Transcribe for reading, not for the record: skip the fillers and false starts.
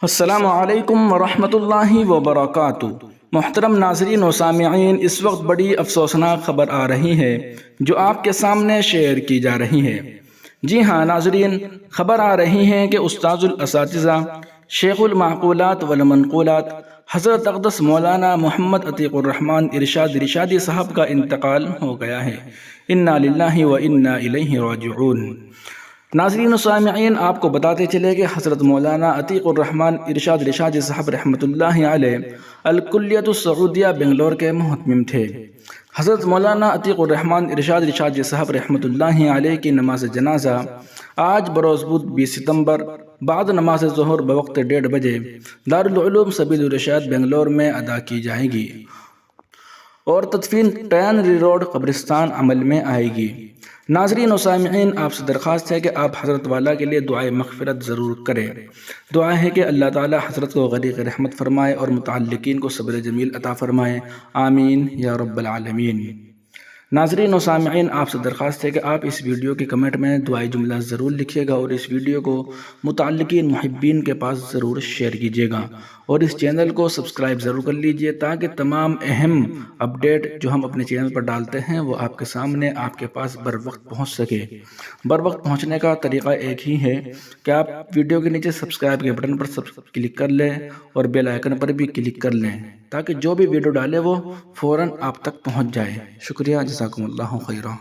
السلام علیکم ورحمۃ اللہ وبرکاتہ۔ محترم ناظرین و سامعین، اس وقت بڑی افسوسناک خبر آ رہی ہے جو آپ کے سامنے شیئر کی جا رہی ہے۔ جی ہاں ناظرین، خبر آ رہی ہے کہ استاذ الاساتذہ، شیخ المعقولات والمنقولات، حضرت اقدس مولانا محمد عتیق الرحمن ارشادی صاحب کا انتقال ہو گیا ہے۔ انا للہ و انا الیہ راجعون۔ ناظرین و سامعین، آپ کو بتاتے چلے کہ حضرت مولانا عتیق الرحمن ارشادی صاحب رحمۃ اللہ علیہ الکلیۃ السعودیہ بنگلور کے محتمم تھے۔ حضرت مولانا عتیق الرحمن ارشادی صاحب رحمۃ اللہ علیہ کی نماز جنازہ آج بروز بدھ 20 ستمبر بعد نماز ظہر بوقت 1:30 بجے دارالعلوم سبیل الرشاد بنگلور میں ادا کی جائے گی اور تدفین ٹینری روڈ قبرستان عمل میں آئے گی۔ ناظرین و سامعین، آپ سے درخواست ہے کہ آپ حضرت والا کے لیے دعائے مغفرت ضرور کریں۔ دعا ہے کہ اللہ تعالی حضرت کو غریق رحمت فرمائے اور متعلقین کو صبر جمیل عطا فرمائے، آمین یا رب العالمین۔ ناظرین و سامعین، آپ سے درخواست ہے کہ آپ اس ویڈیو کے کمنٹ میں دعائی جملہ ضرور لکھیے گا اور اس ویڈیو کو متعلقین محبین کے پاس ضرور شیئر کیجیے گا اور اس چینل کو سبسکرائب ضرور کر لیجیے تاکہ تمام اہم اپڈیٹ جو ہم اپنے چینل پر ڈالتے ہیں وہ آپ کے سامنے، آپ کے پاس بر وقت پہنچ سکے۔ بر وقت پہنچنے کا طریقہ ایک ہی ہے کہ آپ ویڈیو کے نیچے سبسکرائب کے بٹن پر کلک کر لیں اور بیل آئیکن پر بھی کلک کر لیں تاکہ جو بھی ویڈیو ڈالے وہ فوراً آپ تک پہنچ جائے۔ شکریہ، جزاکم اللہ خیرہ۔